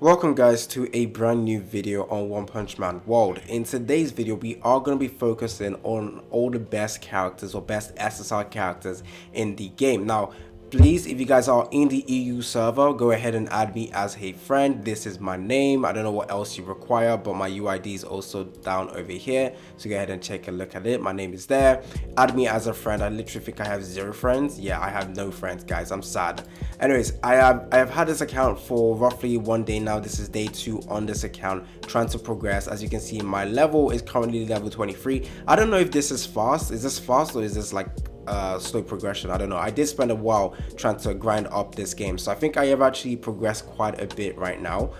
Welcome guys to a brand new video on One Punch Man World. In today's video we are going to be focusing on all the best characters or best SSR characters in the game. Now please, if you guys are in the EU server, go ahead and add me as a friend. This is my name. I don't know what else you require, but my UID is also down over here, so go ahead and take a look at it. My name is there. Add me as a friend. I literally think I have 0 friends. Yeah, I have no friends, guys. I'm sad. Anyways, I have had this account for roughly 1 day now. This is day 2 on this account, trying to progress. As you can see, my level is currently level 23. I don't know if this is fast. Is this fast or is this like slow progression? I don't know. I did spend a while trying to grind up this game, so I think I have actually progressed quite a bit right now.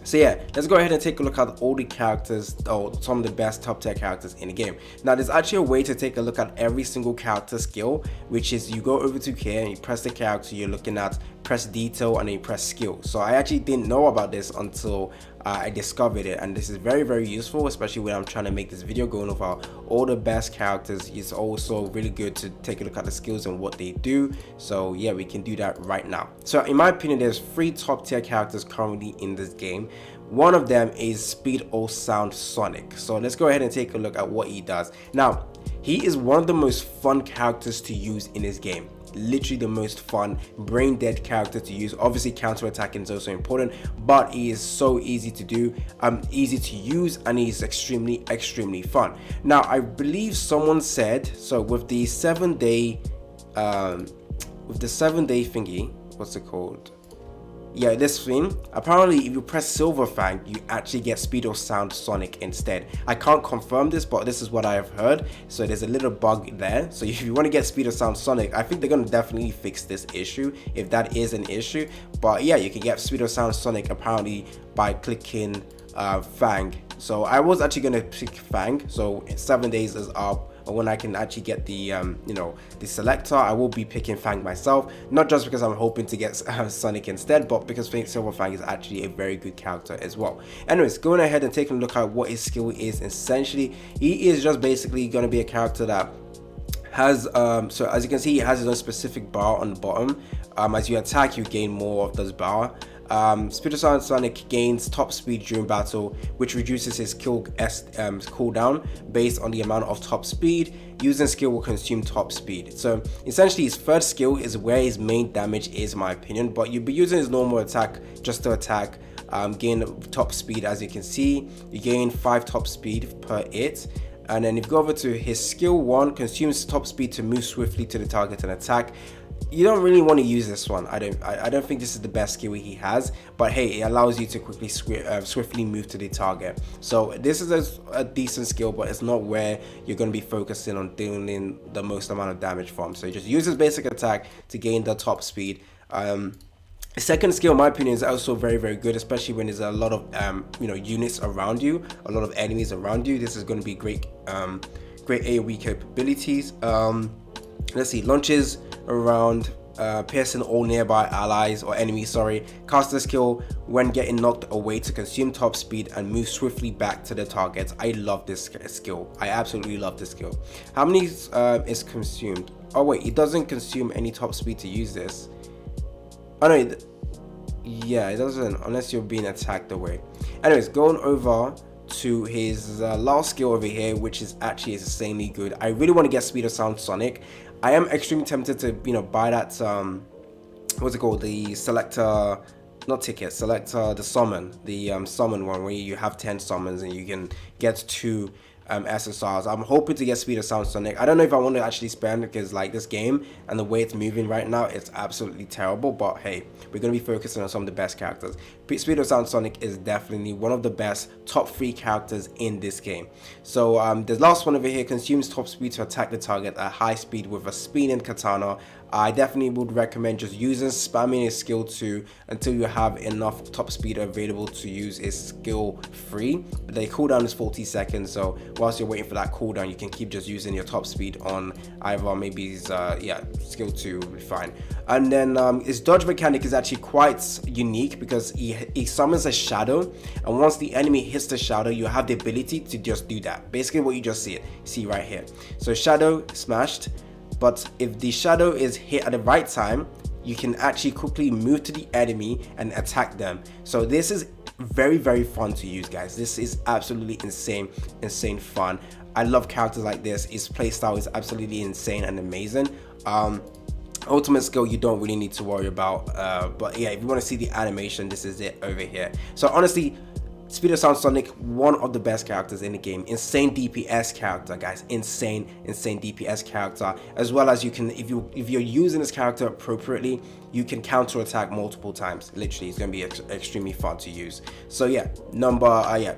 So yeah, let's go ahead and take a look at all the characters, or some of the best top tier characters in the game. Now there's actually a way to take a look at every single character skill, which is you go over to here and you press the character you're looking at, press detail, and then you press skill. So I actually didn't know about this until I discovered it, and this is very useful, especially when I'm trying to make this video going over all the best characters. It's also really good to take a look at the skills and what they do. So yeah, we can do that right now. So in my opinion, there's 3 top tier characters currently in this game. One of them is Speed O Sound Sonic. So let's go ahead and take a look at what he does. Now he is one of the most fun characters to use in this game. Literally the most fun, brain dead character to use. Obviously counter attacking is also important, but he is so easy to do, easy to use, and he's extremely fun. Now I believe someone said, so with the 7-day thingy, what's it called? Yeah, this thing, apparently if you press Silver Fang, you actually get Speed O Sound Sonic instead. I can't confirm this, but this is what I have heard. So there's a little bug there. So if you want to get Speed O Sound Sonic, I think they're going to definitely fix this issue, if that is an issue. But yeah, you can get Speed O Sound Sonic apparently by clicking Fang. So I was actually going to pick Fang, so 7 days is up. When I can actually get the you know, the selector, I will be picking Fang myself, not just because I'm hoping to get Sonic instead, but because Silver Fang is actually a very good character as well. Anyways, going ahead and taking a look at what his skill is. Essentially, he is just basically going to be a character that has so as you can see, he has his own specific bar on the bottom. As you attack, you gain more of those bar. Speed O Sound Sonic gains top speed during battle, which reduces his cooldown based on the amount of top speed. Using skill will consume top speed. So essentially his third skill is where his main damage is, in my opinion, but you'll be using his normal attack just to attack. Gain top speed. As you can see, you gain 5 top speed per hit. And then if you go over to his skill 1, consumes top speed to move swiftly to the target and attack. You don't really want to use this one. I don't think this is the best skill he has, but hey, it allows you to quickly swiftly move to the target. So this is a decent skill, but it's not where you're going to be focusing on dealing the most amount of damage from. So you just use his basic attack to gain the top speed. The second skill, in my opinion, is also very good, especially when there's a lot of you know, units around you, a lot of enemies around you. This is going to be great AoE capabilities. Let's see, launches around, piercing all nearby allies or enemies, sorry. Cast the skill when getting knocked away to consume top speed and move swiftly back to the target. I love this skill. I absolutely love this skill. How many is consumed? Oh wait, it doesn't consume any top speed to use this. Oh no, yeah, it doesn't, unless you're being attacked away. Anyways, going over to his last skill over here, which is actually insanely good. I really want to get Speed O Sound Sonic. I am extremely tempted to, you know, buy that what's it called, the selector, not ticket, selector, the summon, the summon one, where you have 10 summons and you can get 2 SSRs. I'm hoping to get Speed O Sound Sonic. I don't know if I want to actually spend, because like this game and the way it's moving right now, it's absolutely terrible, but hey, we're going to be focusing on some of the best characters. Speed O Sound Sonic is definitely one of the best top 3 characters in this game. So the last one over here, consumes top speed to attack the target at high speed with a spinning katana. I definitely would recommend just spamming his skill 2 until you have enough top speed available to use his skill 3. The cooldown is 40 seconds, so whilst you're waiting for that cooldown, you can keep just using your top speed on either maybe his yeah, skill 2 will be fine. And then his dodge mechanic is actually quite unique, because he summons a shadow, and once the enemy hits the shadow, you have the ability to just do that. Basically what you just see right here. So shadow smashed, but if the shadow is hit at the right time, you can actually quickly move to the enemy and attack them. So this is very fun to use, guys. This is absolutely insane fun. I love characters like this. His playstyle is absolutely insane and amazing. Ultimate skill you don't really need to worry about, but yeah, if you want to see the animation, this is it over here. So honestly, Speed of Sound Sonic, one of the best characters in the game. Insane DPS character, guys. Insane DPS character. As well as you can, if you're using this character appropriately, you can counter attack multiple times. Literally, it's gonna be extremely fun to use. So yeah,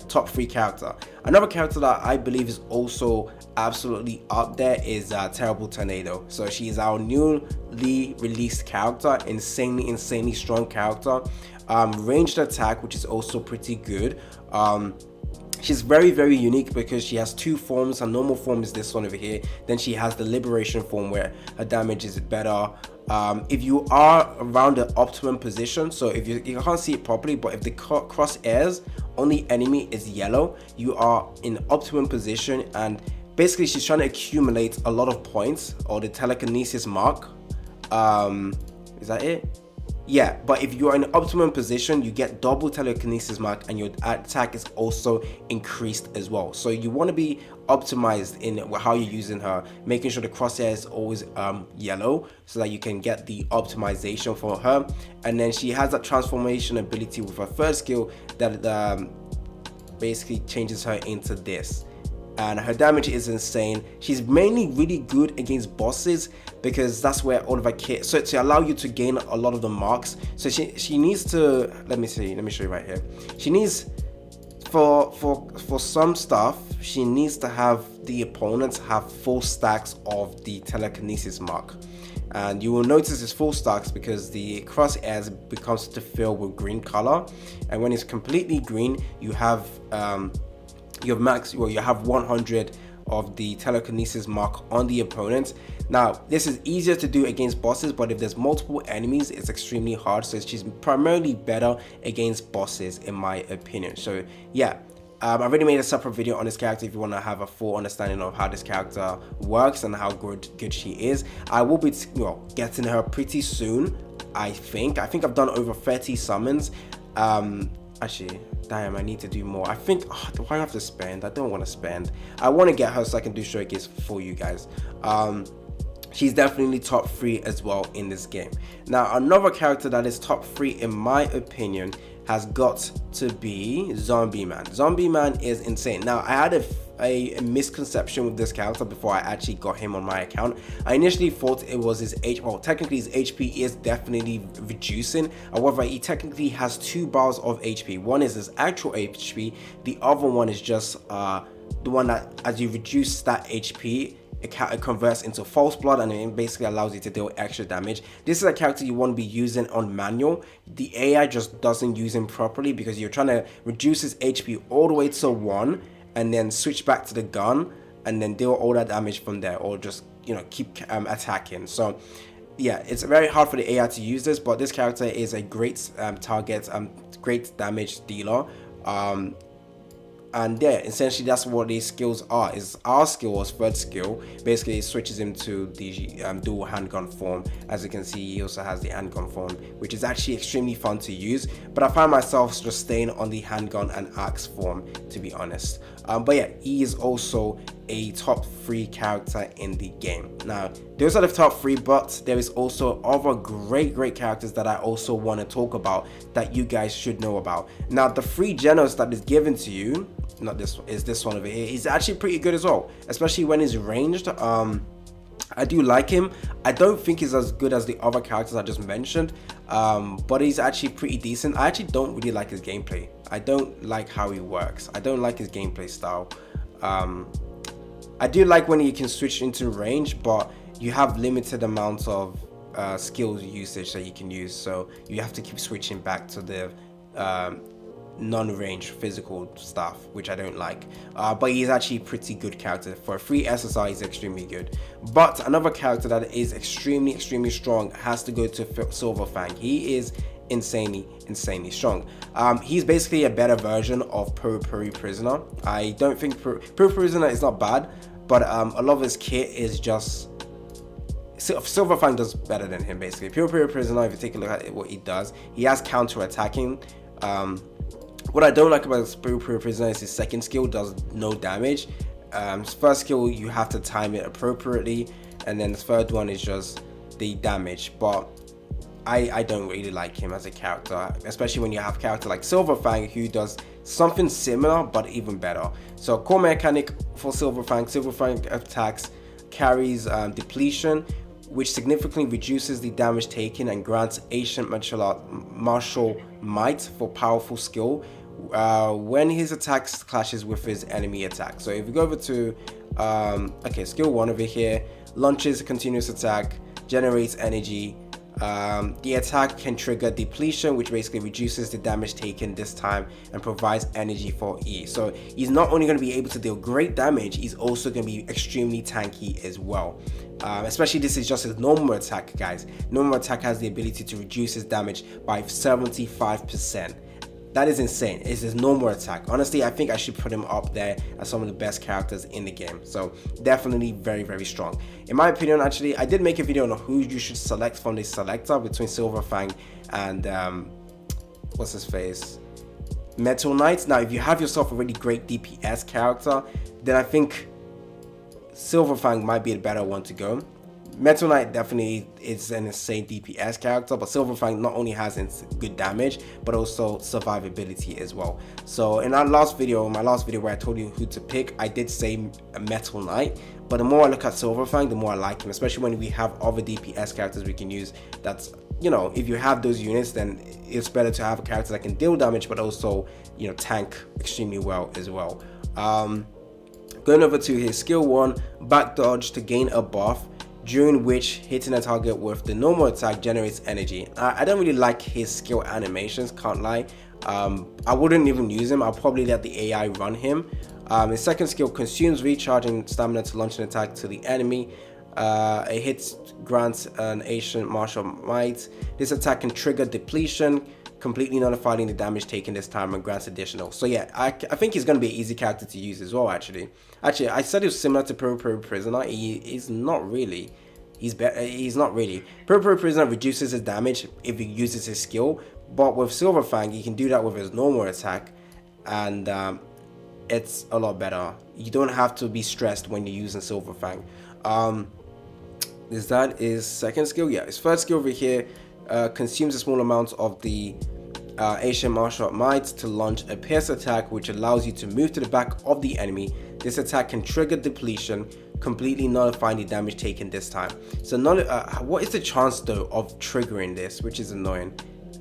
top 3 character. Another character that I believe is also absolutely up there is Terrible Tornado. So she is our newly released character. Insanely strong character. Ranged attack, which is also pretty good. She's very unique because she has 2 forms. Her normal form is this one over here. Then she has the liberation form where her damage is better. If you are around the optimum position, so if you can't see it properly, but if the crosshairs on the enemy is yellow, you are in optimum position, and basically she's trying to accumulate a lot of points, or the telekinesis mark. Is that it? Yeah, but if you're in optimum position, you get double telekinesis mark, and your attack is also increased as well. So you want to be optimized in how you're using her, making sure the crosshair is always yellow, so that you can get the optimization for her. And then she has that transformation ability with her first skill that basically changes her into this. And her damage is insane. She's mainly really good against bosses because that's where all of her kit, so to allow you to gain a lot of the marks. So she needs to, let me show you right here. She needs, for some stuff, she needs to have the opponents have full stacks of the telekinesis mark. And you will notice it's full stacks because the crosshairs becomes to fill with green color, and when it's completely green, you have you have 100 of the telekinesis mark on the opponent. Now this is easier to do against bosses, but if there's multiple enemies, it's extremely hard. So she's primarily better against bosses in my opinion. So yeah, I've already made a separate video on this character if you want to have a full understanding of how this character works and how good she is. I will be getting her pretty soon. I think I've done over 30 summons. Actually, damn, I need to do more. I think, do I have to spend? I don't want to spend. I want to get her so I can do showcase for you guys. She's definitely top 3 as well in this game. Now, another character that is top 3 in my opinion has got to be Zombie Man. Zombie Man is insane. Now, I had a misconception with this character before I actually got him on my account. I initially thought it was his technically his HP is definitely reducing. However, he technically has 2 bars of HP. One is his actual HP. The other one is just the one that as you reduce that HP, it converts into false blood, and it basically allows you to deal extra damage. This is a character you want to be using on manual. The AI just doesn't use him properly because you're trying to reduce his HP all the way to 1 and then switch back to the gun and then deal all that damage from there, or just keep attacking. So yeah, it's very hard for the AI to use this, but this character is a great target, great damage dealer. And yeah, essentially that's what these skills are. Is our skill or third skill basically it switches him to the dual handgun form. As you can see, he also has the handgun form, which is actually extremely fun to use, but I find myself just staying on the handgun and axe form, to be honest. But yeah, he is also a top 3 character in the game. Now those are the top 3, but there is also other great characters that I also want to talk about that you guys should know about. Now the 3 genos that is given to you, not this one, is this one over here. He's actually pretty good as well, especially when he's ranged. I do like him. I don't think he's as good as the other characters I just mentioned, but he's actually pretty decent. I actually don't really like his gameplay. I don't like how he works. I don't like his gameplay style. I do like when you can switch into range, but you have limited amounts of skills usage that you can use, so you have to keep switching back to the non-range physical stuff, which I don't like. But he's actually a pretty good character. For a free SSR, he's extremely good. But another character that is extremely strong has to go to Silver Fang. He is insanely strong. He's basically a better version of Puri Prisoner. I don't think Puri Prisoner is not bad, but a lot of his kit is just Silver Fang does better than him basically. Pure Prisoner, if you take a look at what he does, he has counter attacking. What I don't like about Pure Prisoner is his second skill does no damage. His first skill, you have to time it appropriately, and then the third one is just the damage. But I don't really like him as a character, especially when you have a character like Silver Fang who does something similar but even better. So core mechanic for Silver Fang attacks carries depletion, which significantly reduces the damage taken and grants ancient martial might for powerful skill when his attacks clashes with his enemy attack. So if we go over to skill 1 over here, launches a continuous attack, generates energy. The attack can trigger depletion, which basically reduces the damage taken this time and provides energy for E. So he's not only going to be able to deal great damage, he's also going to be extremely tanky as well. Especially this is just his normal attack, guys. Normal attack has the ability to reduce his damage by 75%. That is insane. It's his normal attack. Honestly, I think I should put him up there as some of the best characters in the game. So definitely very, very strong. In my opinion, actually, I did make a video on who you should select from this selector between Silver Fang and what's his face? Metal Knight. Now, if you have yourself a really great DPS character, then I think Silver Fang might be the better one to go. Metal Knight definitely is an insane DPS character, but Silver Fang not only has good damage, but also survivability as well. So in my last video where I told you who to pick, I did say a Metal Knight, but the more I look at Silver Fang, the more I like him, especially when we have other DPS characters we can use. That's, you know, if you have those units, then it's better to have a character that can deal damage, but also, you know, tank extremely well as well. Going over to his skill 1, back dodge to gain a buff, during which hitting a target with the normal attack generates energy. I don't really like his skill animations, can't lie. I wouldn't even use him. I'll probably let the AI run him. His second skill consumes recharging stamina to launch an attack to the enemy. A hit grants an ancient martial might. This attack can trigger depletion, completely nullifying the damage taken this time, and grants additional. So yeah, I think he's going to be an easy character to use as well. Actually, I said he was similar to Pure Prisoner. He's not really. He's not really. Pure Prisoner reduces his damage if he uses his skill, but with Silver Fang, he can do that with his normal attack, and it's a lot better. You don't have to be stressed when you're using Silver Fang. Is that his second skill? Yeah, his third skill over here consumes a small amount of the ancient martial might to launch a pierce attack, which allows you to move to the back of the enemy. This attack can trigger depletion, completely nullifying the damage taken this time. So what is the chance though of triggering this, which is annoying?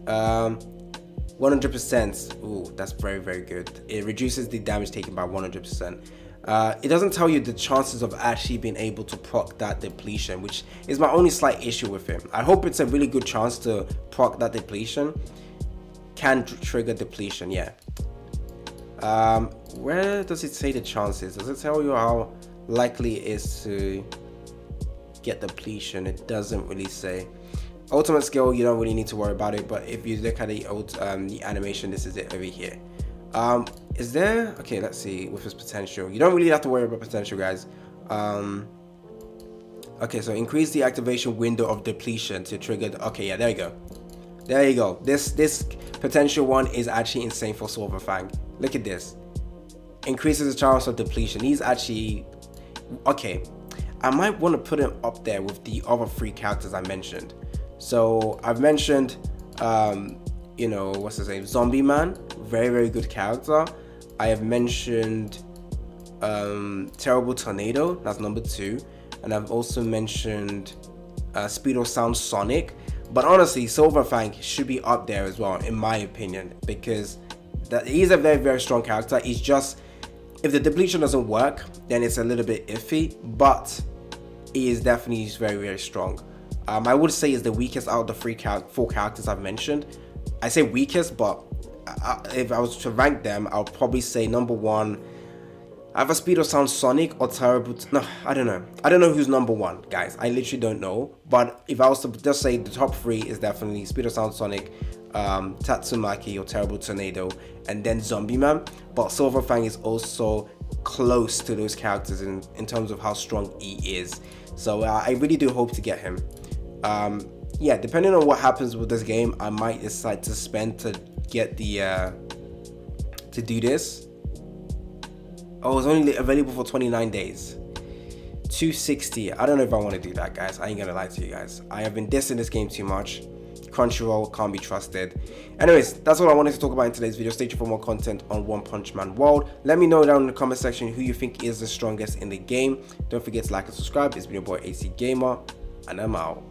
100%. Ooh, that's very, very good. It reduces the damage taken by 100%. It doesn't tell you the chances of actually being able to proc that depletion, which is my only slight issue with him. I hope it's a really good chance to proc that depletion. Can trigger depletion, yeah. Where does it say the chances? Does it tell you how likely it is to get depletion? It doesn't really say. Ultimate skill, you don't really need to worry about it, but if you look at the animation, this is it over here. Is there, okay, let's see, with his potential, you don't really have to worry about potential, guys. Okay, so increase the activation window of depletion to trigger okay, yeah, there you go. There you go. This potential one is actually insane for Silver Fang. Look at this. Increases the chance of depletion. He's actually okay. I might want to put him up there with the other 3 characters I mentioned. So I've mentioned you know, what's his name? Zombie Man. Very, very good character. I have mentioned Terrible Tornado. That's number 2. And I've also mentioned Speedo Sound Sonic. But honestly, Silver Fang should be up there as well, in my opinion, because he's a very, very strong character. He's just, if the depletion doesn't work, then it's a little bit iffy, but he is definitely very, very strong. I would say is the weakest out of the 4 characters I've mentioned. I say weakest, but if I was to rank them, I'll probably say number 1, either Speedo Sound Sonic or Terrible. No, I don't know. I don't know who's number 1, guys. I literally don't know. But if I was to just say the top 3 is definitely Speedo Sound Sonic, Tatsumaki or Terrible Tornado, and then Zombie Man. But Silver Fang is also close to those characters in terms of how strong E is. So I really do hope to get him. Yeah, depending on what happens with this game, I might decide to spend to get the to do this. Oh, it's only available for 29 days. 260. I don't know if I want to do that, guys. I ain't gonna lie to you guys. I have been dissing this game too much. Crunchyroll can't be trusted. Anyways, that's all I wanted to talk about in today's video. Stay tuned for more content on One Punch Man World. Let me know down in the comment section who you think is the strongest in the game. Don't forget to like and subscribe. It's been your boy AC Gamer, and I'm out.